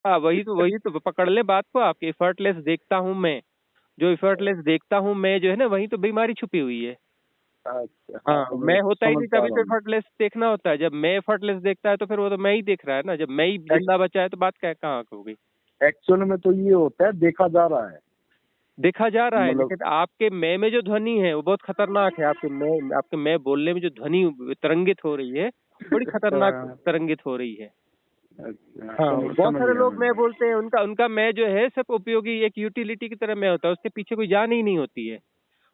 हाँ, वही तो पकड़ ले बात को। आपके एफर्टलेस देखता हूँ मैं, जो एफर्टलेस देखता हूँ मैं जो है ना, वही तो बीमारी छुपी हुई है। अच्छा हाँ, हाँ, मैं होता ही समझ नहीं पा तभी रहा तो हूँ। एफर्टलेस देखना होता है। जब मैं एफर्टलेस देखता है तो फिर वो तो मैं ही देख रहा है ना। जब मैं ही जिंदा बचा है तो बात क्या कहाँ की हो गई। एक्चुअल में तो ये होता है, देखा जा रहा है देखा जा रहा है, मतलब। लेकिन आपके मैं में जो ध्वनि है वो बहुत खतरनाक है। आपके मैं बोलने में जो ध्वनि तरंगित हो रही है, बड़ी खतरनाक हाँ, तरंगित हो रही है। अच्छा, हाँ, बहुत समझ सारे गया लोग मैं। मैं बोलते हैं, उनका उनका मैं जो है सिर्फ उपयोगी एक यूटिलिटी की तरह मैं होता है, उसके पीछे कोई जान ही नहीं होती है।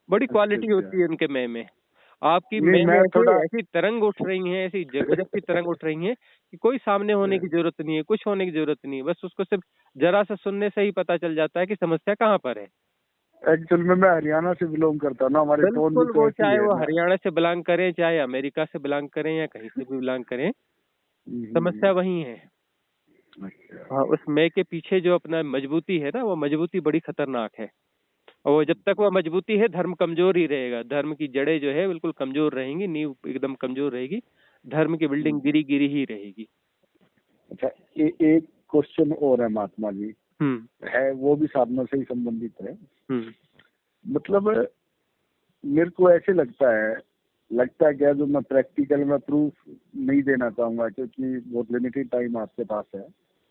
बड़ी अच्छा क्वालिटी अच्छा, होती है उनके मैं में। आपकी नहीं मैं में मैं ऐसे थोड़ा, ऐसी तरंग उठ रही हैं, ऐसी गजब की तरंग उठ रही हैं कि कोई सामने होने की जरूरत नहीं है, कुछ होने की जरूरत नहीं है। बस उसको सिर्फ जरा सा सुनने से ही पता चल जाता है कि समस्या कहाँ पर है। एक्चुअल में मैं हरियाणा से बिलोंग करता हूँ ना, हमारी टोन भी बिल्कुल, तो वो ऐसी चाहे है वो ना। हरियाणा से बिलोंग करें, चाहे अमेरिका से बिलोंग करें, या कहीं से भी बिलोंग करें, समस्या वही है। अच्छा, हाँ, उस मैं के पीछे जो अपना मजबूती है ना, वो मजबूती बड़ी खतरनाक है। और वो जब तक वो मजबूती है, धर्म कमजोर ही रहेगा। धर्म की जड़ें जो है बिल्कुल कमजोर रहेंगी, नींव एकदम कमजोर रहेगी। धर्म की बिल्डिंग गिरी गिरी ही रहेगी। अच्छा, एक क्वेश्चन और है महात्मा जी, हम्म। है वो भी साधना से ही संबंधित है। हम्म। मतलब मेरे को ऐसे लगता है क्या, जो मैं प्रैक्टिकल में प्रूफ नहीं देना चाहूंगा क्योंकि बहुत लिमिटेड टाइम आपके पास है,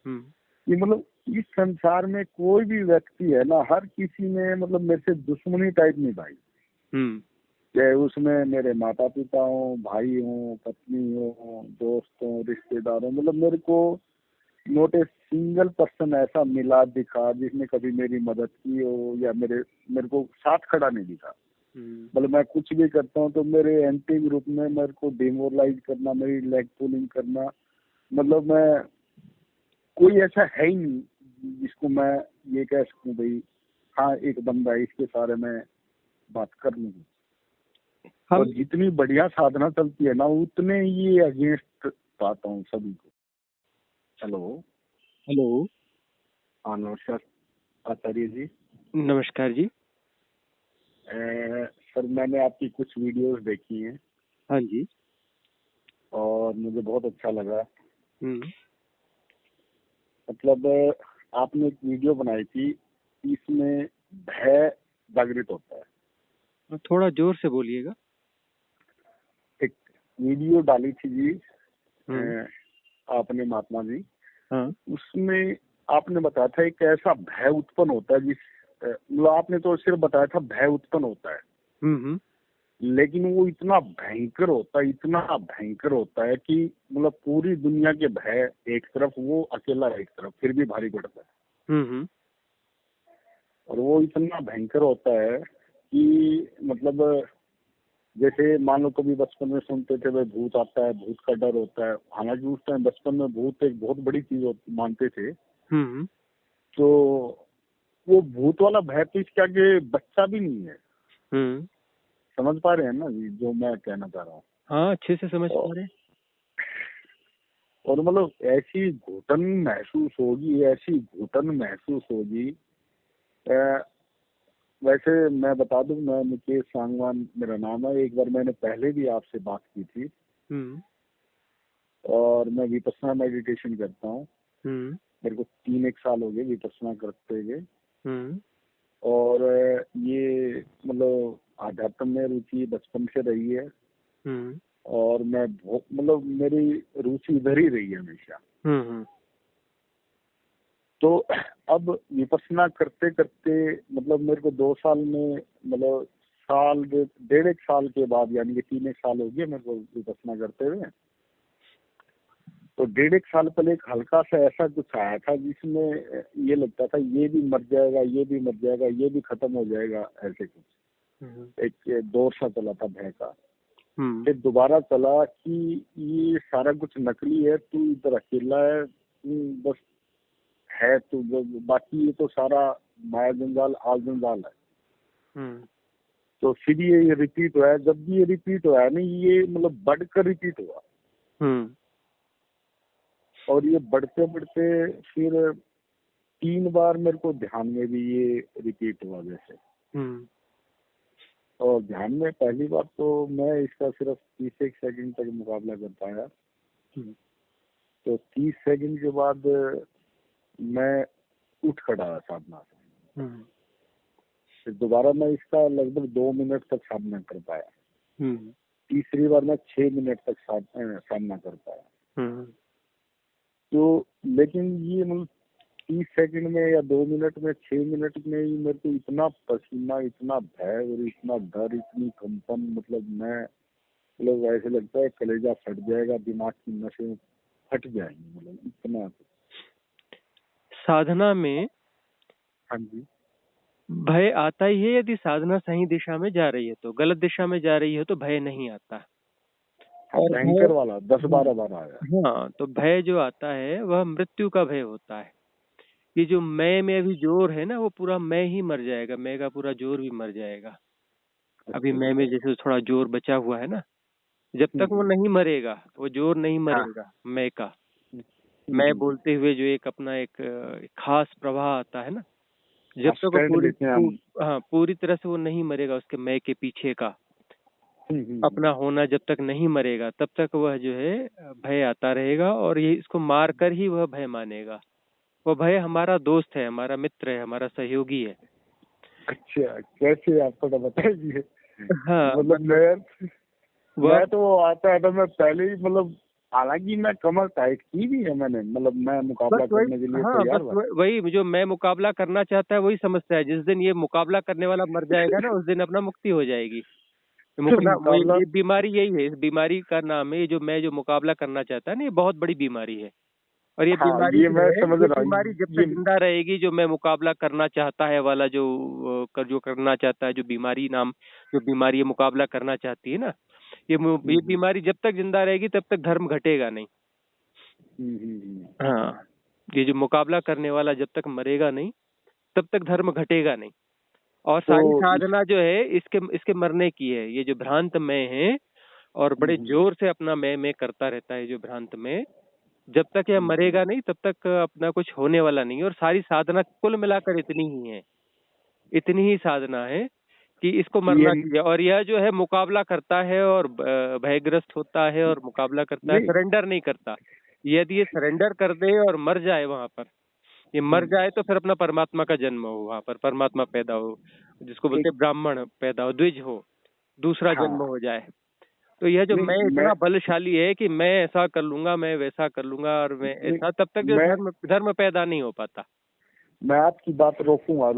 हम्म। कि मतलब इस संसार में कोई भी व्यक्ति है ना, हर किसी ने मतलब मेरे से दुश्मनी टाइप निभाई। हम्म। चाहे उसमें मेरे माता पिता हो, भाई हो, पत्नी हो, दोस्त हो, रिश्तेदार हो, मतलब मेरे को नोट ए सिंगल पर्सन ऐसा मिला दिखा जिसने कभी मेरी मदद की हो, या मेरे को साथ खड़ा नहीं दिखा। हम्म। मतलब मैं कुछ भी करता हूँ तो मेरे एंटी ग्रुप में मेरे को डिमोरलाइज करना, मेरी लेग पुलिंग करना, मतलब मैं, कोई ऐसा है ही नहीं जिसको मैं ये कह सकूं भाई हाँ एक बंदा है, इसके सारे में बात कर लूंगी। हम। और जितनी बढ़िया साधना चलती है ना, उतने ये अगेंस्ट पाता हूँ सभी को। हेलो। हेलो। हाँ नमस्कार आचार्य जी। नमस्कार जी। सर मैंने आपकी कुछ वीडियोस देखी हैं हाँ जी। और मुझे बहुत अच्छा लगा। हम्म। मतलब आपने एक वीडियो बनाई थी, इसमें भय जागृत होता है। थोड़ा जोर से बोलिएगा। एक वीडियो डाली थी जी हम्म। आपने महात्मा जी, हाँ। उसमें आपने बताया था एक ऐसा भय उत्पन्न होता है मतलब आपने तो सिर्फ बताया था भय उत्पन्न होता है, हम्म। लेकिन वो इतना भयंकर होता है, इतना भयंकर होता है कि मतलब पूरी दुनिया के भय एक तरफ, वो अकेला एक तरफ, फिर भी भारी पड़ता है। हम्म। और वो इतना भयंकर होता है कि मतलब जैसे मान लो कभी बचपन में सुनते थे भाई भूत आता है, भूत का डर होता है, हालांकि उस टाइम बचपन में भूत एक बहुत बड़ी चीज मानते थे। हम्म। तो वो भूत वाला भय तो इसके आगे बच्चा भी नहीं है। हम्म। समझ पा रहे हैं ना जी जो मैं कहना चाह रहा हूँ। हाँ, अच्छे से समझ और पा रहे हैं। और मतलब ऐसी घुटन महसूस होगी, ऐसी घुटन महसूस होगी। अ, वैसे मैं बता दूं, मैं मुकेश सांगवान मेरा नाम है। एक बार मैंने पहले भी आपसे बात की थी, हम्म। और मैं विपस्सना मेडिटेशन करता हूँ। हम्म। मेरे को 3 एक साल हो गए विपस्सना करते हुए। हम्म। और ये मतलब आध्यात्म में रुचि बचपन से रही है। हम्म। और मैं मतलब मेरी रुचि इधर ही रही है हमेशा। हम्म। तो अब विपස්සना करते करते मतलब मेरे को 2 साल में, मतलब साल 1.5 1 साल के बाद, यानी कि 3 1 साल हो गए मेरे को विपස්සना करते हुए। तो 1.5 1 साल पहले एक हल्का सा ऐसा कुछ आया था जिसमें ये लगता था ये भी मर जाएगा, ये भी मर जाएगा, ये भी खत्म हो जाएगा, ऐसे हम्म। कुछ एक दौर सा चला था भय का। हम्म। फिर दोबारा चला कि ये सारा कुछ नकली है, तू इधर अकेला है, तू बस है, तो बाकी ये तो सारा माया जंजाल आल जंजाल है। हम्म। तो फिर ये रिपीट हुआ है। जब भी ये रिपीट हुआ है ना, ये मतलब बढ़कर रिपीट हुआ। हम्म। और ये बढ़ते बढ़ते फिर 3 बार मेरे को ध्यान में भी ये रिपीट हुआ जैसे। हम्म। और ध्यान में पहली बार तो मैं इसका सिर्फ 30 एक सेकंड तक मुकाबला कर पाया। हम्म। तो 30 सेकंड के बाद मैं उठ खड़ा साधना से। हम्म। फिर दोबारा मैं इसका लगभग 2 मिनट तक साधना कर पाया। हम्म। तीसरी बार मैं 6 मिनट तक साधना कर पाया। हम्म। तो लेकिन ये मतलब 30 सेकंड में या 2 मिनट में, 6 मिनट में ही मेरे को इतना पसीना, इतना भय और इतना डर, इतनी कंपन, मतलब मैं, मतलब ऐसे लगता है कलेजा फट जाएगा, दिमाग की नसें फट जाएंगी, मतलब इतना। साधना में हाँ जी। भय आता ही है यदि साधना सही दिशा में जा रही है, तो गलत दिशा में जा रही है तो भय नहीं आता। हाँ, और भय, भयंकर वाला 10-12 बार आया। हाँ, तो भय जो आता है वह मृत्यु का भय होता है। ये जो मैं में अभी जोर है ना, वो पूरा मैं ही मर जाएगा, मैं का पूरा जोर भी मर जाएगा। अभी अच्छा मैं में अच्छा। जैसे थोड़ा जोर बचा हुआ है ना, जब तक वो नहीं मरेगा, वो जोर नहीं हाँ। मरेगा मैं का। हम्म, मैं हम्म। बोलते हुए जो एक अपना एक खास प्रवाह आता है ना, जब आप तक वो स्टैंड लेते हैं हम। हाँ, पूरी तरह से वो नहीं मरेगा, उसके मैं के पीछे का अपना हम्म। होना जब तक नहीं मरेगा, तब तक वह जो है भय आता रहेगा, और ये इसको मार कर ही वह भय मानेगा। वह भय हमारा दोस्त है, हमारा मित्र है, हमारा सहयोगी है। अच्छा, कैसे आप थोड़ा बताइए। हाँ, मतलब मतलब वह मैं तो आता है तो मैं पहले ही, मतलब हालांकि मैं कमर टाइट की भी है मैंने, मतलब मैं बस मुकाबला वही, करने के लिए हाँ, तैयार बस था। वही जो मैं मुकाबला करना चाहता है वही समस्या है। जिस दिन ये मुकाबला करने वाला मर जाएगा ना, उस दिन अपना मुक्ति हो जाएगी। तो मुकना वो मुकाबला। ये बीमारी यही है, इस बीमारी का नाम है, ये जो मैं जो मुकाबला करना चाहता है ना, ये बहुत बड़ी बीमारी है। और ये हाँ, बीमारी ये जो मैं है, समझ ये रहा बीमारी हूँ जब ये। तक जिंदा रहेगी, जो मैं मुकाबला करना चाहता है वाला जो जो करना चाहता है, जो बीमारी नाम, जो बीमारी ये मुकाबला करना चाहती है ना, ये हम्म, बीमारी जब तक जिंदा रहेगी तब तक धर्म घटेगा नहीं। हम्म। हाँ, ये जो मुकाबला करने वाला जब तक मरेगा नहीं, तब तक धर्म घटेगा नहीं। और तो सारी इस। साधना जो है इसके इसके मरने की है। ये जो भ्रांत मैं है, और बड़े हम्म, जोर से अपना मैं करता रहता है जो भ्रांत में, जब तक यह हम्म। मरेगा नहीं तब तक अपना कुछ होने वाला नहीं है। और सारी साधना कुल मिलाकर इतनी ही है, इतनी ही साधना है कि इसको ये मरना चाहिए। और यह जो है मुकाबला करता है और भयग्रस्त होता है और मुकाबला करता है, नहीं। सरेंडर नहीं करता। यदि ये सरेंडर कर दे और मर जाए वहां पर, ये मर हम्म, जाए तो फिर अपना परमात्मा का जन्म हो, वहां पर परमात्मा पैदा हो, जिसको बोलते एक। हैं ब्राह्मण पैदा हो, द्विज हो, दूसरा जन्म हाँ। हो जाए। तो यह जो नहीं मैं मैं इतना बलशाली है कि मैं ऐसा कर लूंगा, मैं वैसा कर लूंगा, और मैं नहीं ऐसा, तब तक जो मैं धर्म धर्म पैदा नहीं हो पाता। मैं आपकी बात रोकूंगा।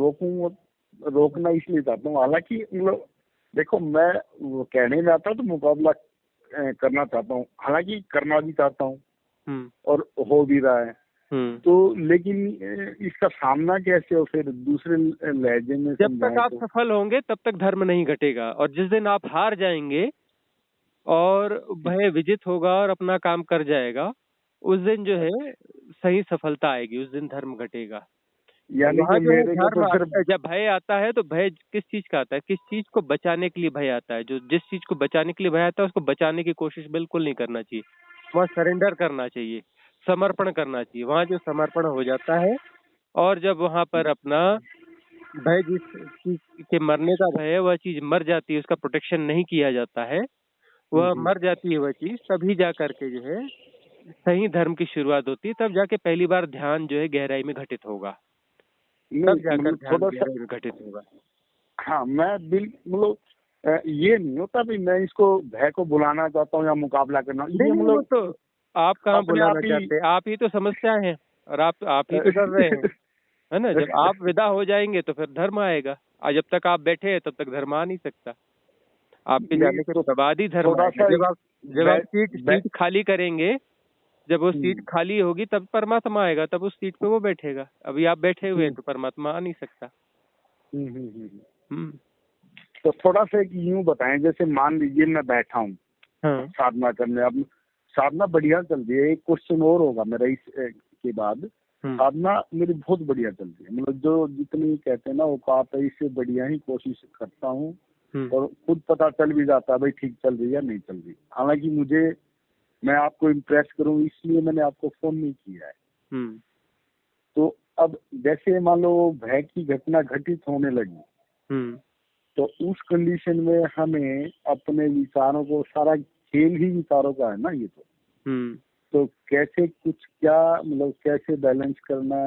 रोकना इसलिए चाहता हूँ, हालांकि मतलब देखो, मैं वो कहने में आता तो मुकाबला करना चाहता हूँ, हालांकि करना भी चाहता हूँ हम्म। और हो भी रहा है। हम्म। तो लेकिन इसका सामना कैसे हो, फिर दूसरे लहजे में जब तक समझाएं आप तो। सफल होंगे तब तक धर्म नहीं घटेगा, और जिस दिन आप हार जाएंगे और भय विजित होगा और अपना काम कर जाएगा, उस दिन जो है सही सफलता आएगी, उस दिन धर्म घटेगा। और यानी वहां कि जो है मेरे को धर्म तो सिर्फ। जब भय आता है तो भय किस चीज का आता है, किस चीज को बचाने के लिए भय आता है। जो जिस चीज को बचाने के लिए भय आता है उसको बचाने की कोशिश बिल्कुल नहीं करना चाहिए। वहाँ सरेंडर करना चाहिए, समर्पण करना चाहिए। वहां जो समर्पण हो जाता है, और जब वहां पर अपना भय, जिस चीज के मरने का भय है, वह चीज मर जाती है, उसका प्रोटेक्शन नहीं किया जाता है, वह मर जाती है वह चीज, तभी जा करके जो है सही धर्म की शुरुआत होती है। तब जाके पहली बार ध्यान जो है गहराई में घटित होगा, नहीं तब जाकर मतलब ध्यान थोड़ा सा। गहराई में घटित होगा। हाँ, मैं मतलब ये नहीं होता भी मैं इसको भय को बुलाना चाहता हूँ या मुकाबला करना, नहीं ये नहीं, वो मतलब तो आप कहाँ अपने बुलाना आप ही। चाहते हैं, आप ही तो समस्या हैं, और आप ही तो डर रहे हैं, है ना। जब आप विदा हो जाएंगे तो फिर धर्म आएगा, और जब तक आप बैठे हैं तब तक धर्म आ नहीं सकता। आपके नहीं जाने के तो बाद ही धर्म थोड़ा आएगा। सा जब आप बै, सीट बै, सीट खाली करेंगे, जब वो सीट हम्म, खाली होगी तब परमात्मा आएगा, तब उस सीट पे वो बैठेगा। अभी आप बैठे हुए हैं हम्म, तो परमात्मा आ नहीं सकता। हम्म। हम्म। तो थोड़ा सा एक यूं बताएं, जैसे मान लीजिए मैं बैठा हूँ हाँ। साधना करने, अब साधना बढ़िया चल रही है। एक क्वेश्चन और होगा मेरा इस के बाद। हम्म। साधना मेरी बहुत बढ़िया चल रही है, मतलब जो जितनी कहते हैं ना औकात है, इससे बढ़िया ही कोशिश करता हूँ। हम्म। और खुद पता चल भी जाता है भाई ठीक चल रही है या नहीं चल रही। हालांकि मैं आपको इम्प्रेस करूं इसलिए मैंने आपको फोन नहीं किया है। हम्म। तो अब जैसे मान लो भय की घटना घटित होने लगी, हम्म। तो उस कंडीशन में हमें अपने विचारों को, सारा खेल ही विचारों का है ना ये तो। हम्म। तो कैसे कुछ क्या मतलब कैसे बैलेंस करना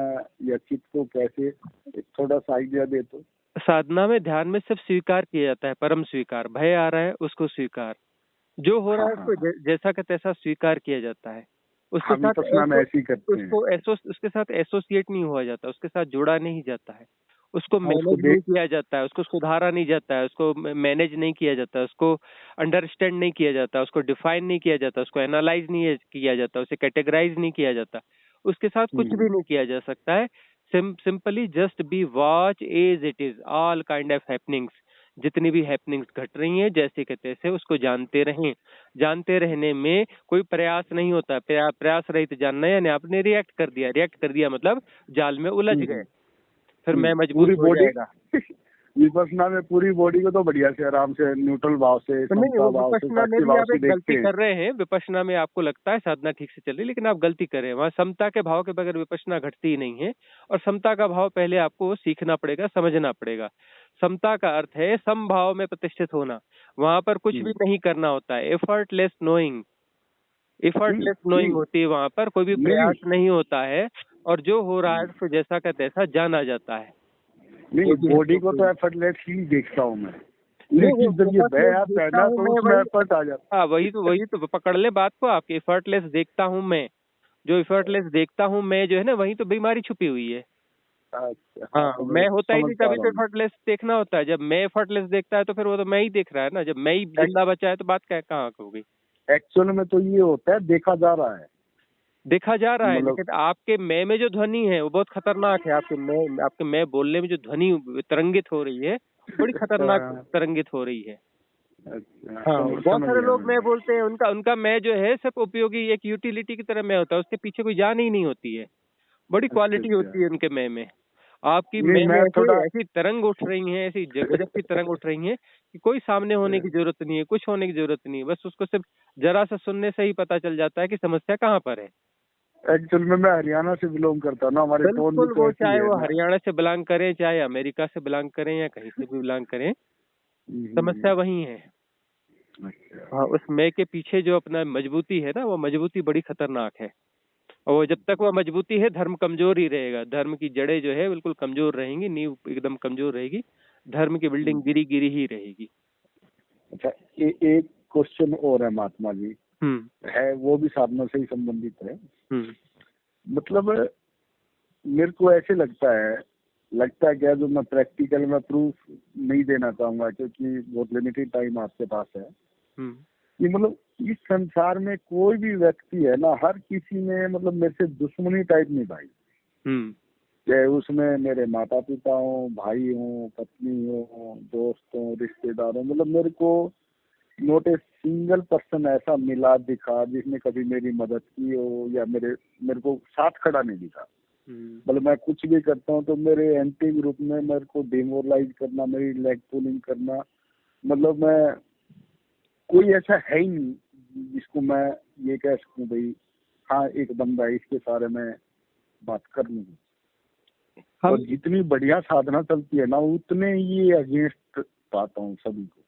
या चित्त को कैसे थोड़ा सा आइडिया दे तो। साधना में ध्यान में सिर्फ स्वीकार किया जाता है, परम स्वीकार। भय आ रहा है उसको स्वीकार, जो हो रहा हाँ है हाँ उसको हाँ जैसा का तैसा स्वीकार किया जाता है। उसके हम साथ विपश्यना में ऐसे ही करते हैं। उसके साथ एसोसिएट नहीं हुआ जाता, उसके साथ जोड़ा नहीं जाता है, उसको हाँ उसको मैनेज नहीं देख। किया जाता है, उसको सुधारा नहीं जाता है, उसको मैनेज नहीं किया जाता है, उसको अंडरस्टैंड नहीं किया जाता, उसको डिफाइन नहीं किया जाता, उसको एनालाइज नहीं किया जाता, उसे कैटेगराइज नहीं किया जाता, उसके साथ कुछ भी नहीं किया जा सकता है। Simply just be watch as it is all kind of happenings. जितनी भी हैपनिंग्स घट रही हैं जैसे के तैसे उसको जानते रहें। जानते रहने में कोई प्रयास नहीं होता। प्रयास रहित जानना, यानी आपने रिएक्ट कर दिया मतलब जाल में उलझ गए, फिर मैं मजबूत पूरी हो बॉडी जाएगा। विपश्यना में पूरी बॉडी को तो बढ़िया से आराम से न्यूट्रल भाव से तो नहीं, समता वो भाव से विपश्यना में साक्षी भी भाव आप से एक देखते गलती हैं। कर रहे हैं। विपश्यना में आपको लगता है साधना ठीक से चल रही है, लेकिन आप गलती कर रहे हैं। वहाँ समता के भाव के बगैर विपश्यना घटती ही नहीं है। और समता का भाव पहले आपको सीखना पड़ेगा, समझना पड़ेगा। समता का अर्थ है समभाव में प्रतिष्ठित होना। वहां पर कुछ भी नहीं करना होता है। एफर्टलेस नोइंग, एफर्टलेस नोइंग नहीं होती है। वहां पर कोई भी नहीं प्रयास नहीं नहीं होता है, और जो हो रहा है उसको जैसा का तैसा जाना जाता है। नहीं कोई भी बॉडी को तो नहीं, एफर्टलेस ही देखता हूँ मैं, वो लेकिन जब ये effortless बह आता है देखता ना हूँ तो मैं उसमें वही। एफर्ट आ जाता हाँ, वही तो पकड़ ले बात को आपके। एफर्टलेस देखता हूँ मैं, जो एफर्टलेस देखता हूँ मैं जो है ना, वही तो बीमारी छुपी हुई है। है। अच्छा हाँ हाँ, तो मैं मैं होता ही समझ नहीं, पा तभी रहा तो हूँ। एफर्टलेस देखना होता है। जब मैं एफर्टलेस देखता है तो फिर वो तो मैं ही देख रहा है ना। जब मैं ही जिंदा बचा है तो बात क्या कहाँ हो गई। एक्चुअल में तो ये होता है देखा जा रहा है देखा जा रहा है, मतलब। लेकिन आपके मैं में जो ध्वनि है वो बहुत खतरनाक है। आपके मैं बोलने में जो ध्वनि तरंगित हो रही है, बड़ी खतरनाक तरंगित हो रही है। अच्छा हाँ, बहुत समझ सारे गया लोग मैं मैं। बोलते हैं, उनका उनका मैं जो है सब उपयोगी एक यूटिलिटी की तरह मैं होता है, उसके पीछे कोई जान ही नहीं होती है। बड़ी अच्छा क्वालिटी अच्छा होती है उनके मैं में। आपकी नहीं मैं में मैं ऐसे थोड़ा ऐसी तरंग उठ रही है, ऐसी गजब की तरंग उठ रही है कि कोई सामने होने की जरूरत नहीं है, कुछ होने की जरूरत नहीं है। बस उसको सिर्फ जरा सा सुनने से ही पता चल जाता है कि समस्या कहाँ पर है। एक्चुअल में मैं हरियाणा से बिलोंग करता हूँ ना, हमारी टोन भी बिल्कुल, तो वो ऐसी चाहे है वो ना। हरियाणा से बिलोंग करें, चाहे अमेरिका से बिलोंग करें, या कहीं से भी बिलोंग करें, समस्या वही है। अच्छा हाँ, उस मैं के पीछे जो अपना मजबूती है ना, वो मजबूती बड़ी खतरनाक है। और वो जब तक वो मजबूती है, धर्म कमजोर ही रहेगा। धर्म की जड़ें जो है बिल्कुल कमजोर रहेंगी, नींव एकदम कमजोर रहेगी। धर्म की बिल्डिंग गिरी गिरी ही रहेगी। अच्छा एक क्वेश्चन और है महात्मा जी, हम्म। है वो भी साधना से ही संबंधित है। हम्म। मतलब मेरे को ऐसे लगता है क्या, जो मैं प्रैक्टिकल में प्रूफ नहीं देना चाहूंगा क्योंकि बहुत लिमिटेड टाइम आपके पास है, हम्म। कि मतलब इस संसार में कोई भी व्यक्ति है ना, हर किसी ने मतलब मेरे से दुश्मनी टाइप निभाई। हम्म। चाहे उसमें मेरे माता पिता हो, भाई हो, पत्नी हो, दोस्त हो, रिश्तेदार हो, मतलब मेरे को नोट ए सिंगल पर्सन ऐसा मिला दिखा जिसने कभी मेरी मदद की हो या मेरे को साथ खड़ा नहीं दिखा। मतलब मैं कुछ भी करता हूँ तो मेरे एंटी ग्रुप में मेरे को डिमोरलाइज करना, मेरी लेग पुलिंग करना, मतलब मैं कोई ऐसा है ही नहीं जिसको मैं ये कह सकूं भाई हाँ एक बंदा है इसके सारे में बात कर लूंगी। हम और जितनी बढ़िया साधना चलती है ना, उतने ये अगेंस्ट पाता हूँ सभी को।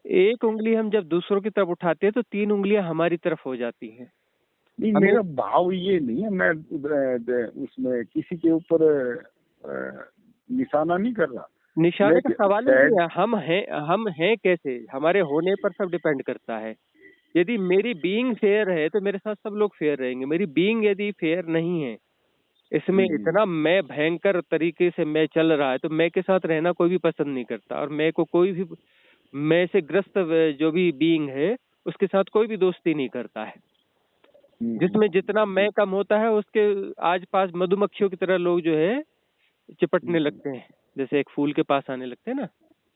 एक उंगली हम जब दूसरों की तरफ उठाते हैं तो 3 उंगलियां हमारी तरफ हो जाती हैं। नहीं हमें मेरा भाव ये नहीं है, मैं उसमें किसी के ऊपर निशाना नहीं कर रहा। निशाने का लेकिन सवाल ही शायद नहीं है। हम हैं कैसे, हमारे होने पर सब डिपेंड करता है। यदि मेरी बीइंग फेयर है तो मेरे साथ सब लोग फेयर रहेंगे। मेरी बीइंग यदि फेयर नहीं है, इसमें इतना मैं भयंकर तरीके से मैं चल रहा है, तो मैं के साथ रहना कोई भी पसंद नहीं करता। और मैं को कोई भी मैं से ग्रस्त जो भी बीइंग है उसके साथ कोई भी दोस्ती नहीं करता है। जिसमें जितना मैं कम होता है, उसके आज पास मधुमक्खियों की तरह लोग जो है चिपटने लगते हैं, जैसे एक फूल के पास आने लगते हैं ना।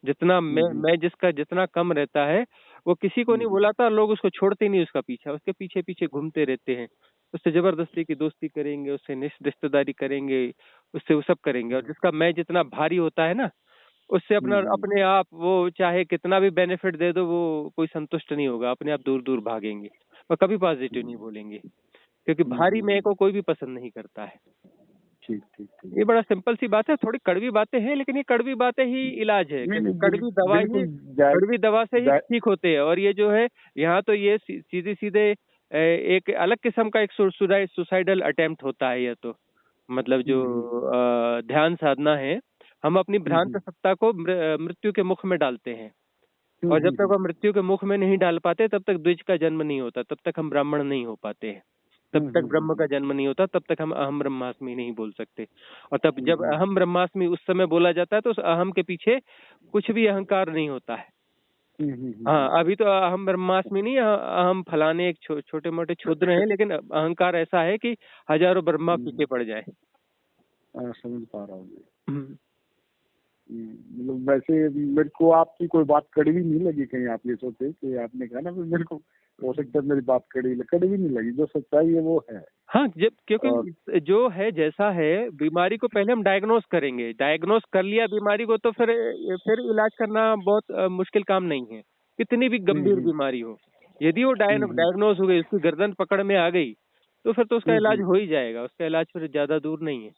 जितना मैं जिसका जितना कम रहता है, वो किसी को नहीं बुलाता, लोग उसको छोड़ते नहीं, उसका पीछा उसके पीछे पीछे घूमते रहते हैं। उससे जबरदस्ती की दोस्ती करेंगे, उससे रिश्तेदारी करेंगे, उससे वो सब करेंगे। और जिसका मैं जितना भारी होता है ना, उससे अपने आप वो चाहे कितना भी बेनिफिट दे दो, वो कोई संतुष्ट नहीं होगा, अपने आप दूर दूर भागेंगे और कभी पॉजिटिव नहीं बोलेंगे, क्योंकि भारी मैं को कोई भी पसंद नहीं करता है। ठीक ठीक ठीक। ये बड़ा सिंपल सी बात है। थोड़ी कड़वी बातें हैं, लेकिन ये कड़वी बातें ही इलाज है, नहीं क्योंकि नहीं बिल्कुल कड़वी दवा से ही ठीक होते हैं। और ये जो है, यहाँ तो ये सीधे सीधे एक अलग किस्म का एक सुसाइडल अटेम्प्ट होता है ये तो। मतलब जो ध्यान साधना है, हम अपनी भ्रांत सत्ता को मृत्यु के मुख में डालते हैं, और जब तक हम मृत्यु के मुख में नहीं डाल पाते तब तक द्विज का जन्म नहीं होता, तब तक हम ब्राह्मण नहीं हो पाते हैं, तब तक ब्रह्म का जन्म नहीं होता, तब तक हम अहम ब्रह्मास्मि नहीं बोल सकते। और तब जब अहम ब्रह्मास्मि उस समय बोला जाता है तो उस अहम के पीछे कुछ भी अहंकार नहीं होता है। हाँ, अभी तो अहम ब्रह्मास्मि नहीं, अहम फलाने एक छोटे मोटे क्षुद्र हैं, लेकिन अहंकार ऐसा है कि हजारों ब्रह्मा पीछे पड़ जाए। समझ पा रहा हूँ। मतलब वैसे मेरे को आपकी कोई बात कड़वी नहीं लगी कहीं? आप ये सोचे कि आपने कहा ना मेरे को हो सकता है मेरी बात कड़वी नहीं लगी, जो सच्चाई है वो है। हाँ, जब क्योंकि जो है जैसा है, बीमारी को पहले हम डायग्नोस करेंगे, डायग्नोस कर लिया बीमारी को तो फिर इलाज करना बहुत मुश्किल काम नहीं है, कितनी भी गंभीर बीमारी हो। यदि वो डायग्नोस हो गई, उसकी गर्दन पकड़ में आ गई, तो फिर तो उसका इलाज हो ही जाएगा, उसका इलाज फिर ज्यादा दूर नहीं है।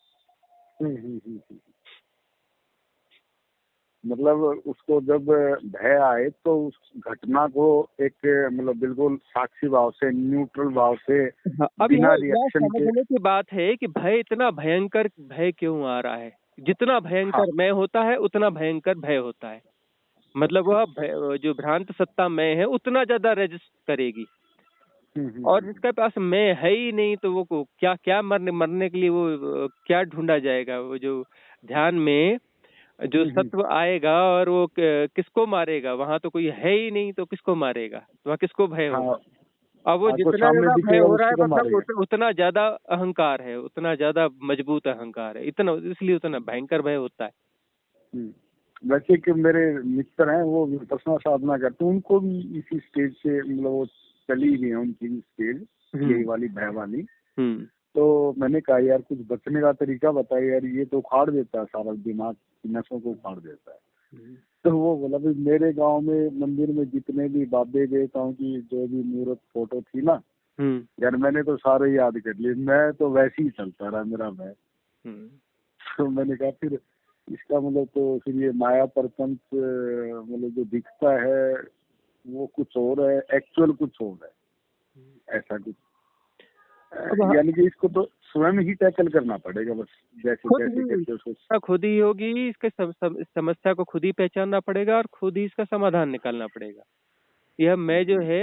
मतलब उसको जब भय आए तो उस घटना को एक मतलब बिल्कुल साक्षी भाव से, न्यूट्रल भाव से, अब बिना यह रिएक्शन के। समझने की बात है कि भय इतना भयंकर भय क्यों आ रहा है। जितना भयंकर मैं होता है उतना भयंकर भय होता है। मतलब वह जो भ्रांत सत्ता मैं है उतना ज्यादा रेजिस्ट करेगी, और जिसके पास मैं है ही नहीं तो वो क्या मरने के लिए वो क्या ढूंढा जाएगा। वो जो ध्यान में जो सत्व आएगा और वो किसको मारेगा, वहां तो कोई है ही नहीं तो किसको मारेगा, तो वहां किसको भय होगा। अब वो जितना ज्यादा भय हो रहा है मतलब उतना ज्यादा अहंकार है, उतना ज्यादा मजबूत अहंकार है, इतना इसलिए उतना भयंकर भय होता है। वैसे कि मेरे मित्र हैं वो विपश्यना साधना करते हैं, उनको भी इसी स्टेज से मतलब वो चली गई है उनकी स्टेज, यही वाली भय वाली। तो मैंने कहा यार कुछ बचने का तरीका बताइए यार, ये तो उखाड़ देता है सारा दिमाग की नसों को उखाड़ देता है। तो वो बोला भाई मेरे गांव में मंदिर में जितने भी बाबे देवताओं की जो भी मूर्त फोटो थी ना यार, मैंने तो सारे याद कर लिए, मैं तो वैसे ही चलता रहा मेरा मैं। तो मैंने कहा फिर इसका मतलब तो फिर ये माया प्रपंच मतलब जो दिखता है वो कुछ और है, एक्चुअल कुछ और है, ऐसा कुछ। यानी कि इसको तो स्वयं ही टैकल करना पड़ेगा बस, जैसे कैसे उसको खुद ही होगी, इसके समस्या को खुद ही पहचानना पड़ेगा और खुद ही इसका समाधान निकालना पड़ेगा। यह मैं जो है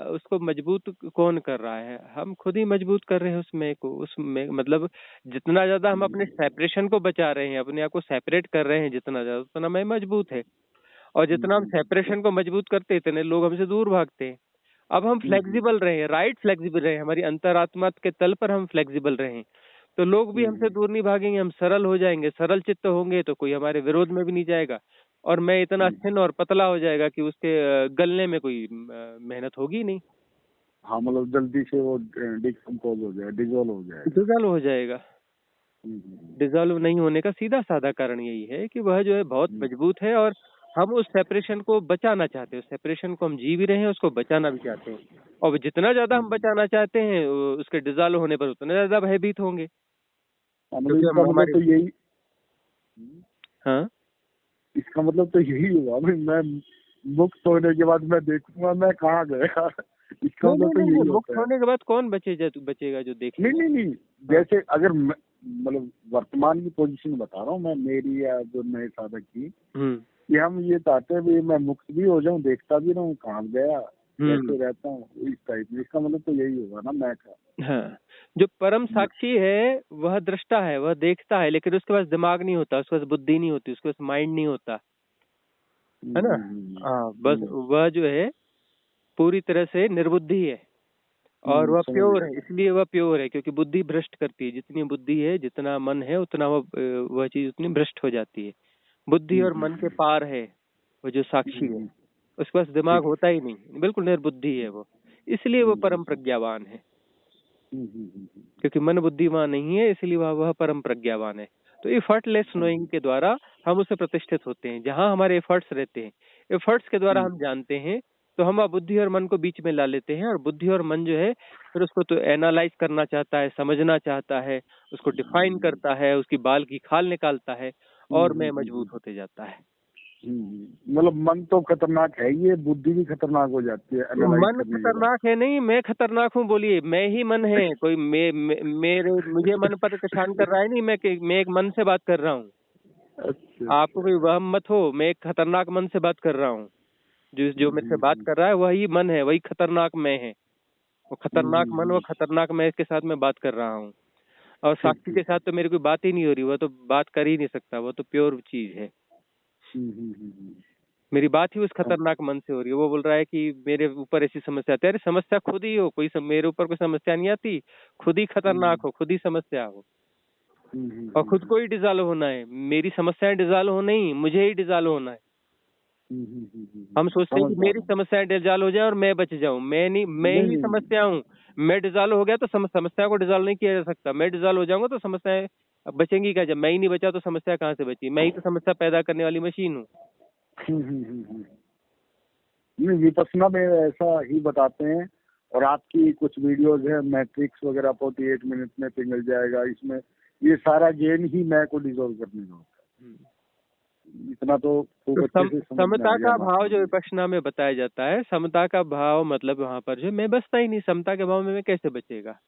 उसको मजबूत कौन कर रहा है, हम खुद ही मजबूत कर रहे हैं उसमें को, उसमें मतलब जितना ज्यादा हम अपने सेपरेशन को बचा रहे हैं, अपने आप को सेपरेट कर रहे हैं जितना ज्यादा, उतना मैं मजबूत है। और जितना हम सेपरेशन को मजबूत करते हैं इतने लोग हमसे दूर भागते हैं। अब हम फ्लेक्सिबल रहे, फ्लेक्सिबल रहे, हमारी अंतरात्मा के तल पर हम फ्लेक्सिबल रहे, तो लोग भी हमसे दूर नहीं भागेंगे, हम सरल हो जाएंगे, सरल चित्त होंगे तो कोई हमारे विरोध में भी नहीं जाएगा, और मैं इतना थिन और पतला हो जाएगा कि उसके गलने में कोई मेहनत होगी नहीं। हाँ, मतलब जल्दी से वो डिकम्पोज हो जाएगा, डिजोल्व हो जाएगा। डिजोल्व नहीं होने का सीधा साधा कारण यही है कि वह जो है बहुत मजबूत है, और हम उस सेपरेशन को बचाना चाहते हैं, उस सेपरेशन को हम जी भी रहे हैं, उसको बचाना भी चाहते हैं, और जितना ज्यादा हम बचाना चाहते हैं उसके डिजोल्व होने पर उतने ज्यादा भयभीत होंगे। तो यही, हाँ, इसका मतलब तो यही हुआ भाई, मैं मुक्त होने के बाद मैं देखूंगा मैं कहाँ गया। इसका मतलब तो यही मुक्त होने के बाद कौन बचेगा जो देखे? नहीं, जैसे अगर मतलब वर्तमान की पोजीशन बता रहा हूँ मैं, मेरी या जो नए साधक की, कि हम ये चाहते हैं भाई मैं मुक्त भी हो जाऊं, देखता भी रहूं कहाँ गया, कैसे रहता हूँ, इस टाइप में। इसका मतलब तो यही होगा ना मैं का। हाँ, जो परम साक्षी है वह दृष्टा है, वह देखता है, लेकिन उसके पास दिमाग नहीं होता, उसके पास बुद्धि नहीं होती, उसके पास माइंड नहीं होता है ना। हाँ, बस वह जो है पूरी तरह से निर्बुद्धि है, और वह प्योर है, इसलिए वह प्योर है क्योंकि बुद्धि भ्रष्ट करती है, जितनी बुद्धि है जितना मन है उतना वह चीज उतनी भ्रष्ट हो जाती है। बुद्धि और मन के पार है वो जो साक्षी है, उसके पास दिमाग होता ही नहीं, बिल्कुल निर्बुद्धि है वो, इसलिए वो परम प्रज्ञावान है। क्योंकि मन बुद्धिमान नहीं है इसलिए वह परम प्रज्ञावान है। तो एफर्टलेस नोइंग के द्वारा हम उसे प्रतिष्ठित होते हैं, जहां हमारे एफर्ट्स रहते हैं, एफर्ट्स के द्वारा हम जानते हैं, तो हम बुद्धि और मन को बीच में ला लेते हैं, और बुद्धि और मन जो है फिर उसको तो एनालाइज करना चाहता है, समझना चाहता है, उसको डिफाइन करता है, उसकी बाल की खाल निकालता है, और मैं मजबूत होते जाता है। मतलब मन तो खतरनाक है, ये बुद्धि भी खतरनाक हो जाती है एनालाइज मन करने के बाद। खतरनाक है नहीं, मैं खतरनाक हूँ, बोलिए। मैं ही मन है, कोई मेरे मुझे मन पर परेशान कर रहा है नहीं, मैं एक मन से बात कर रहा हूँ। अच्छा आपको अच्छा। कोई वहम मत हो, मैं एक खतरनाक मन से बात कर रहा हूँ। जो मेरे से बात कर रहा है वही मन है, वही खतरनाक मैं है। वो खतरनाक मन, वो खतरनाक मैं के साथ मैं बात कर रहा हूँ। और ठीक साक्षी ठीक के साथ तो मेरी कोई बात ही नहीं हो रही, वो तो बात कर ही नहीं सकता, वो तो प्योर चीज है। हम्म। मेरी बात ही उस सम- खतरनाक मन से हो रही है। वो बोल रहा है कि मेरे ऊपर ऐसी समस्या आती है। अरे समस्या खुद ही हो, मेरे ऊपर कोई समस्या नहीं आती। खुद ही खतरनाक हो, खुद ही समस्या हो, और खुद को ही डिजॉल्व होना है। मेरी समस्याएं डिजॉल्व हो नहीं, मुझे ही डिजॉल्व होना है। हम सोचते हैं समझ कि पा मेरी रहा हूँ। समस्याएं डिजॉल्व हो जाए और मैं बच जाऊं। मैं नहीं, मैं नहीं ही नहीं। समस्या हूँ। मैं डिजॉल्व हो गया तो समस्या को डिजॉल्व नहीं किया जा सकता। मैं डिजॉल्व हो जाऊंगा तो समस्याएं अब बचेंगी क्या? जब मैं ही नहीं बचा तो समस्या कहाँ से बची? मैं ही तो समस्या पैदा करने वाली मशीन हूँ। नहीं, विपස්සना में ऐसा ही बताते हैं। और आपकी कुछ वीडियोज है, मैट्रिक्स वगैरह 48 मिनट में पिघल जाएगा, इसमें ये सारा गेम ही मैं को डिजोल्व करने का होता है। इतना तो खूब तो अच्छे से समझ में आ समता गया का मास्टर भाव जो जी। विपश्यना में बताया जाता है, समता का भाव मतलब वहां पर जो मैं बचता ही नहीं, समता के भाव में मैं कैसे बचेगा?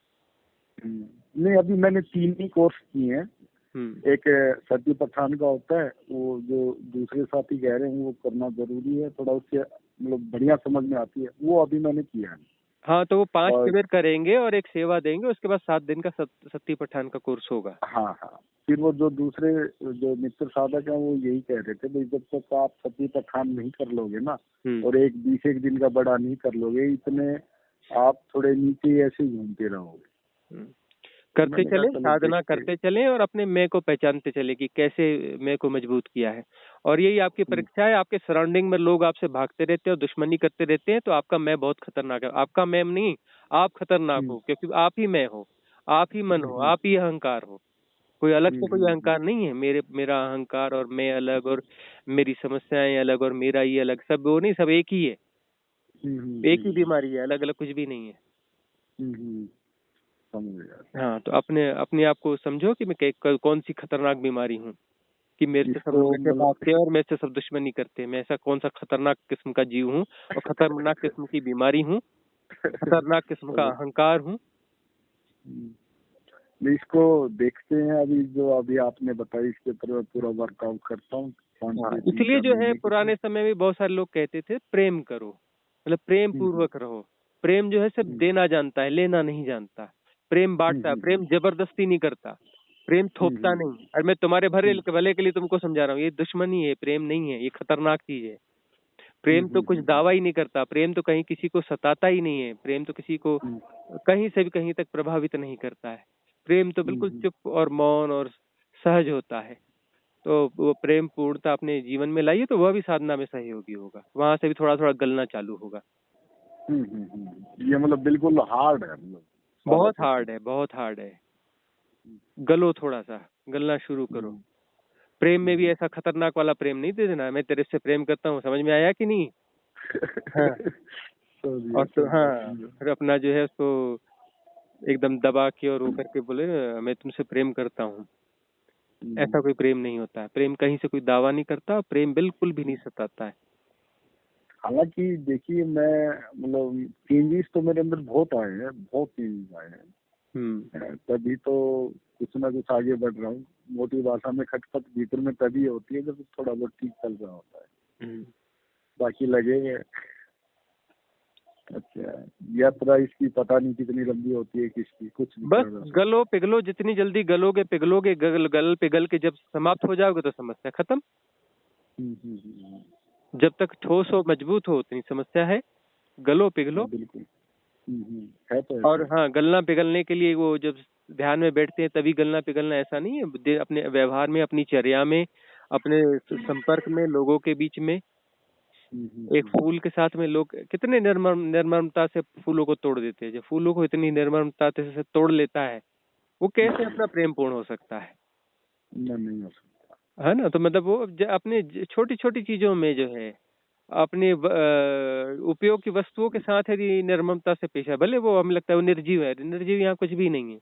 नहीं, अभी मैंने 3 ही कोर्स किए हैं। हम्म। एक सती पठान का होता है, वो जो दूसरे साथी कह रहे हैं वो करना जरूरी है, थोड़ा उससे मतलब बढ़िया समझ में आती है, वो अभी मैंने किया है। हाँ, तो वो 5 और शिविर करेंगे और एक सेवा देंगे, उसके बाद 7 दिन का सती पठान का कोर्स होगा। हाँ हाँ, फिर वो जो दूसरे जो मित्र साधक हैं वो यही कह रहे थे भाई, जब तक आप सती पठान नहीं कर लोगे ना, हम्म। और 21 दिन का बड़ा नहीं कर लोगे, इतने आप थोड़े नीचे ऐसे ही घूमते रहोगे। हम्म। तो करते मैंने कहा चले, चलो साधना देखते हैं। करते चले, और अपने मैं को पहचानते चले कि कैसे मैं को मजबूत किया है। और यही आपकी हम्म, परीक्षा है। आपके सराउंडिंग में लोग आपसे भागते रहते हैं और दुश्मनी करते रहते हैं, तो आपका मैं बहुत खतरनाक है। आपका मैं नहीं, आप खतरनाक हम्म, हो, क्योंकि आप ही मैं हो, आप ही मन हम्म, हो, हम्म, आप ही अहंकार हो। कोई अलग से कोई हम्म, अहंकार नहीं है। मेरा अहंकार और मैं अलग, और मेरी समस्याएं अलग, और मेरा ये अलग, सब वो नहीं, सब एक ही है। एक ही बीमारी है, अलग अलग कुछ भी नहीं है। समझ गया। हाँ, तो अपने अपने आप को समझो कि मैं कौन सी खतरनाक बीमारी हूँ, कि मेरे से सब इसको लोग ऐसे मतलब भागते हैं और मेरे से सब दुश्मनी करते हैं। मैं ऐसा कौन सा खतरनाक किस्म का जीव हूँ, और खतरनाक किस्म की बीमारी हूँ, खतरनाक किस्म का समझ। अहंकार हूँ। मैं इसको देखते हैं, अभी जो अभी आपने बताया इसके ऊपर मैं पूरा वर्कआउट करता हूँ, 5 हाँ, से तीन इसलिए चार जो है महीने के लिए। पुराने समय में बहुत सारे लोग कहते थे प्रेम करो, मतलब प्रेम हम्म, पूर्वक रहो। प्रेम जो है सिर्फ हम्म, देना जानता है, लेना नहीं जानता। प्रेम हम्म, बांटता है, हम्म, प्रेम जबरदस्ती नहीं करता, प्रेम थोपता हम्म, नहीं। और मैं तुम्हारे भले हम्म, भले के लिए तुमको समझा रहा हूँ, ये दुश्मनी है, प्रेम नहीं है, ये खतरनाक चीज है। प्रेम तो कुछ हम्म, दावा ही नहीं करता, प्रेम तो कहीं किसी को सताता ही नहीं है, प्रेम तो किसी को हम्म, कहीं से भी कहीं तक प्रभावित नहीं करता है। प्रेम तो बिल्कुल हम्म, चुप और मौन और सहज होता है। तो वो प्रेम पूर्णता अपने जीवन में लाइए, तो वह भी साधना में सहयोगी होगा, वहां से भी थोड़ा थोड़ा गलना चालू होगा। ये मतलब बिल्कुल हार्ड है, मतलब सारा बहुत प्रोसेस। हार्ड है, बहुत हार्ड है। गलो, थोड़ा सा गलना शुरू करो। हम्म, प्रेम में भी हम्म। ऐसा खतरनाक वाला प्रेम नहीं दे देना, मैं तेरे से प्रेम करता हूँ, समझ में आया कि नहीं? हाँ। समझ और गया, तो समझ गया, हाँ, समझ गया। फिर अपना जो है उसको एकदम दबा के और वो करके बोले मैं तुमसे प्रेम करता हूँ। हम्म, ऐसा कोई प्रेम नहीं होता है। प्रेम कहीं से कोई दावा नहीं करता, प्रेम बिल्कुल भी नहीं सताता है। हालांकि देखिए, मैं मतलब चेंजेस तो मेरे अंदर बहुत आए हैं, बहुत चेंजेस आए हैं। हम्म। तभी तो कुछ ना कुछ आगे बढ़ रहा हूँ। मोटी भाषा में खटपट भीतर में तभी होती है जब थोड़ा बहुत ठीक चल रहा होता है, हम्म। बाकी लगेंगे। अच्छा, यात्रा इसकी पता नहीं कितनी लंबी होती है, किसकी कुछ नहीं बस पता चलता। गलो पिघलो, जितनी जल्दी गलोगे पिघलोगे, गल गल पिघल के जब समाप्त हो जाओगे तो समस्या खत्म। हम्म, हम्म, हम्म, जब तक ठोस हो, मजबूत हो, उतनी समस्या है। गलो पिघलो। बिल्कुल। है तो और ऐसे। हाँ, गलना पिघलने के लिए वो जब ध्यान में बैठते हैं तभी गलना पिघलना ऐसा नहीं है। अपने व्यवहार में, अपनी चर्या में, अपने संपर्क में, लोगों के बीच में, हम्म, एक फूल के साथ में लोग कितने निर्ममता से फूलों को तोड़ देते हैं। जब फूलों को इतनी निर्ममता से तोड़ लेता है, वो कैसे अपना प्रेम पूर्ण हो सकता है? नहीं हो सकता। है ना? तो मतलब वो अपने छोटी छोटी चीजों में जो है, अपने उपयोग की वस्तुओं के साथ यदि निर्ममता से पेश है, भले वो हमें लगता है वो निर्जीव है, निर्जीव यहाँ कुछ भी नहीं है।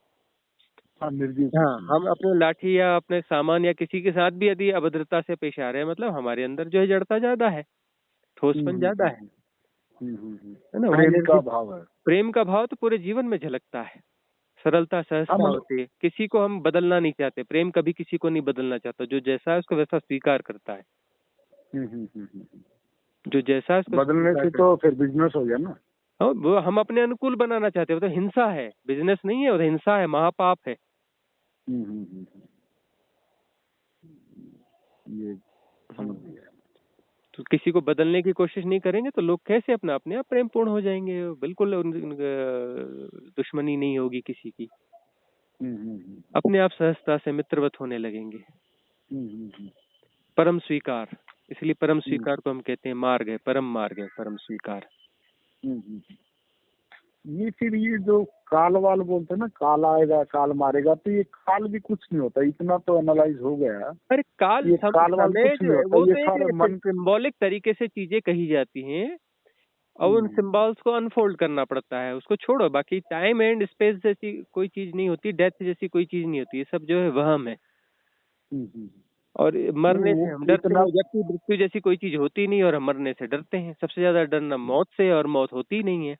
हाँ, निर्जीव हाँ, शक्ति। हम अपने लाठी या अपने सामान या किसी के साथ भी यदि अभद्रता से पेश आ रहे हैं, मतलब हमारे अंदर जो है जड़ता ज्यादा है, ठोसपन ज्यादा है ना। वही प्रेम का निर्जीव भाव है। प्रेम का भाव तो पूरे जीवन में झलकता है, सरलता हाँ सहजता मतलब, होती है, किसी को हम बदलना नहीं चाहते, प्रेम कभी किसी को नहीं बदलना चाहता, जो जैसा है उसको वैसा स्वीकार करता है, जो जैसा है उसको बदलने स्वीकार से करता तो फिर बिजनेस हो गया ना। है। हाँ, वो हम अपने अनुकूल बनाना चाहते हैं, वो तो हिंसा है, बिजनेस नहीं है, वो तो हिंसा है, महापाप है। ये समझ हाँ, गया। तो किसी को बदलने की कोशिश नहीं करेंगे तो लोग कैसे अपने आप प्रेम पूर्ण हो जाएंगे, बिल्कुल दुश्मनी नहीं होगी किसी की, अपने आप सहजता से मित्रवत होने लगेंगे। परम स्वीकार, इसलिए परम स्वीकार को हम कहते हैं मार्ग है, परम मार्ग है परम स्वीकार। ये फिर ये जो काल वाल बोलते हैं ना, काल आएगा काल मारेगा, तो ये काल भी कुछ नहीं होता, इतना तो एनालाइज हो गया। अरे काल ये काल वाल समय कुछ जो नहीं है होता, वो ये तो सारे एक मन। सिंबॉलिक तरीके से चीजें कही जाती हैं, और उन सिंबल्स को अनफोल्ड करना पड़ता है, उसको छोड़ो। बाकी टाइम एंड स्पेस जैसी कोई चीज नहीं होती, डेथ जैसी कोई चीज नहीं होती, ये सब जो है वहम है। और नहीं मरने वो से हम डरते इतना। हैं, जबकि मृत्यु जैसी कोई चीज होती नहीं और हम मरने से डरते हैं। सबसे ज्यादा डरना मौत से है, और मौत होती ही नहीं है।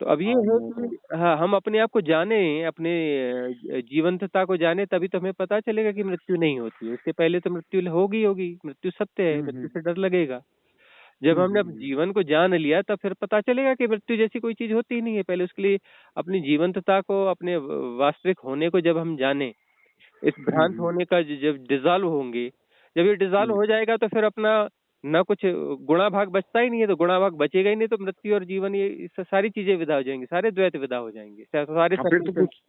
तो अब ये हाँ है वो तो। कि हाँ, हम अपने आप को जाने, अपने जीवंतता को जाने, तभी तो हमें पता चलेगा कि मृत्यु नहीं होती है। इससे पहले तो मृत्यु होगी होगी, मृत्यु सत्य है, मृत्यु से डर लगेगा। जब हमने अपने जीवन को जान लिया तब फिर पता चलेगा कि मृत्यु जैसी कोई चीज होती ही नहीं है। पहले उसके लिए अपनी जीवंतता को, अपने वास्तविक होने को जब हम जाने, इस भ्रांत होने का जब डिजॉल्व होंगे, जब ये डिजॉल्व हो जाएगा तो फिर अपना ना कुछ गुणा भाग बचता ही नहीं है, तो गुणा भाग बचेगा ही नहीं, तो मृत्यु और जीवन ये सारी चीजें विदा हो जाएंगी, सारे द्वैत विदा हो जाएंगे, सारे हाँ फिर तो संकल्प कुछ,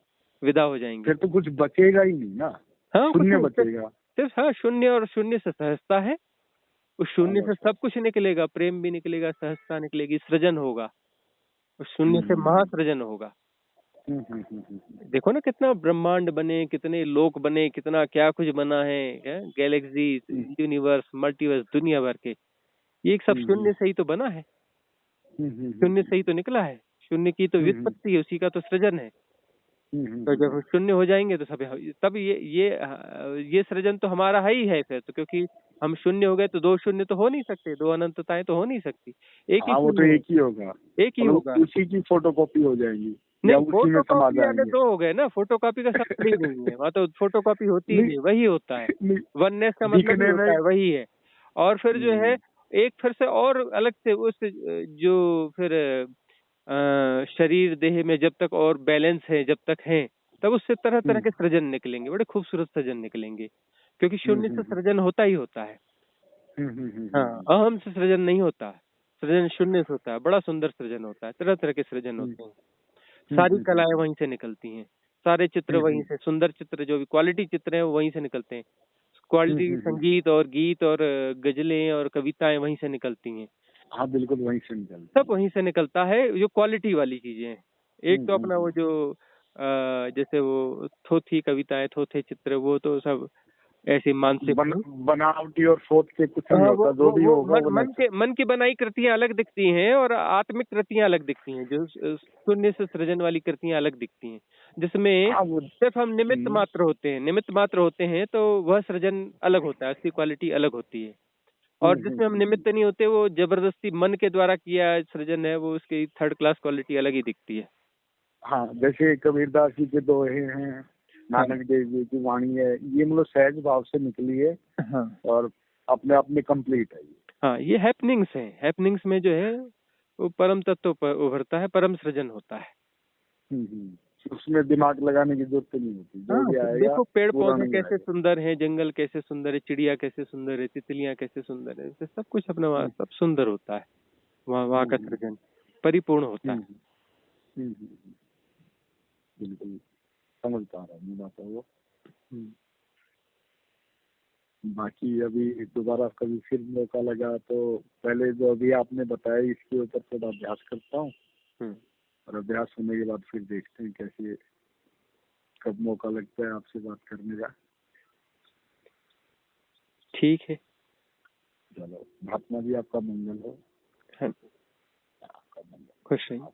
विदा हो जाएंगे। फिर तो कुछ बचेगा ही नहीं ना, हाँ, कुछ शून्य नहीं, सिर्फ बचेगा। सिर्फ हाँ, शून्य, और शून्य से सहजता है। उस हाँ शून्य से बस सब बस। कुछ निकलेगा, प्रेम भी निकलेगा, सहजता निकलेगी, सृजन होगा, उस शून्य से हम्म, महासृजन होगा। देखो ना कितना ब्रह्मांड बने, कितने लोक बने, कितना क्या कुछ बना है, गैलेक्सी, यूनिवर्स, मल्टीवर्स, दुनिया भर के, ये सब शून्य से ही तो बना है, शून्य से ही तो निकला है, शून्य की तो व्युत्पत्ति है, उसी का तो सृजन है। तो जब हम शून्य हो जाएंगे तो सब, तब ये सृजन तो हमारा है ही है फिर तो, क्योंकि हम शून्य हो गए तो दो शून्य तो हो नहीं सकते, दो अनंतताएं तो हो नहीं सकती, एक ही हाँ वो तो शून्य है, एक ही होगा, एक ही मतलब होगा। उसी की फोटोकॉपी हो जाएंगी या नहीं, उसी में समा फोटोकॉपी वाले जाएंगे। दो हो गए ना, फोटोकॉपी का शब्द ही नहीं है वहाँ, तो फोटोकॉपी होती ही नहीं, नहीं, वही होता है। नहीं वननेस का मतलब ही दिखने होता में। है वही है। और फिर जो है एक फिर से और अलग से उस जो फिर शरीर देह में जब तक और बैलेंस है, जब तक है, तब उससे तरह तरह के सृजन निकलेंगे, बड़े खूबसूरत सृजन निकलेंगे, क्योंकि शून्य से सृजन होता ही होता है। हाँ, अहम से सृजन नहीं होता, सृजन शून्य से होता है, बड़ा सुंदर सृजन होता है, तरह तरह के सृजन होते हैं, सारी कलाएं वहीं से निकलती हैं, सारे चित्र वहीं से, सुंदर चित्र जो भी क्वालिटी चित्र हैं वो वहीं से निकलते हैं, क्वालिटी संगीत और गीत और गजलें और कविताएं वहीं से निकलती हैं, हाँ बिल्कुल वहीं से निकलती सब वहीं से निकलता है, जो क्वालिटी वाली चीजें हैं। एक तो अपना वो जो जैसे वो थोथी कविताएं, थोथे चित्र, वो तो सब ऐसी है। मानसिक हैं। बनावटी और सोच के कुछ नहीं हाँ, होता, जो भी वो होगा वो मन की बनाई कृतियां अलग दिखती हैं, और आत्मिक कृतियां अलग दिखती हैं, जो शून्य से सृजन वाली कृतियां अलग दिखती हैं, जिसमें हाँ वो। सिर्फ हम निमित्त मात्र होते हैं, निमित्त मात्र होते हैं, तो वह सृजन अलग होता है, उसकी क्वालिटी अलग होती है। और जिसमें हम निमित्त नहीं होते, वो जबरदस्ती मन के द्वारा किया सृजन है, वो उसकी थर्ड क्लास क्वालिटी अलग ही दिखती है। हाँ जैसे कबीरदास जी के दोहे हैं, हाँ, नानक देव जी की वाणी है, ये मतलब सहज भाव से निकली है हाँ, और अपने आप में कंप्लीट है ये। हाँ, ये हैपनिंग्स हैं, हैपनिंग्स में जो है वो परम तत्व उभरता है, परम सृजन होता है। उसमें दिमाग लगाने की जरूरत नहीं होती, जो हाँ, भी तो आएगा देखो पेड़ पूरा पौधे नहीं कैसे आएगा। सुंदर हैं, जंगल कैसे सुंदर है, चिड़िया कैसे सुंदर है, तितलियां कैसे सुंदर है, तो सब कुछ अपना वहाँ सब सुंदर होता है, वहाँ का सृजन परिपूर्ण होता है। हम्म, हम्म, बिल्कुल समझ पा रहा हूँ मैं बात है वो। बाकी अभी दोबारा कभी फिर मौका लगा तो पहले जो अभी आपने बताया इसके ऊपर थोड़ा अभ्यास करता हूँ, और अभ्यास होने के बाद फिर देखते हैं कैसे कब मौका लगता है आपसे बात करने का। ठीक है। चलो महात्मा जी, आपका मंगल हो। हाँ, आपका मंगल। खुश रहिए।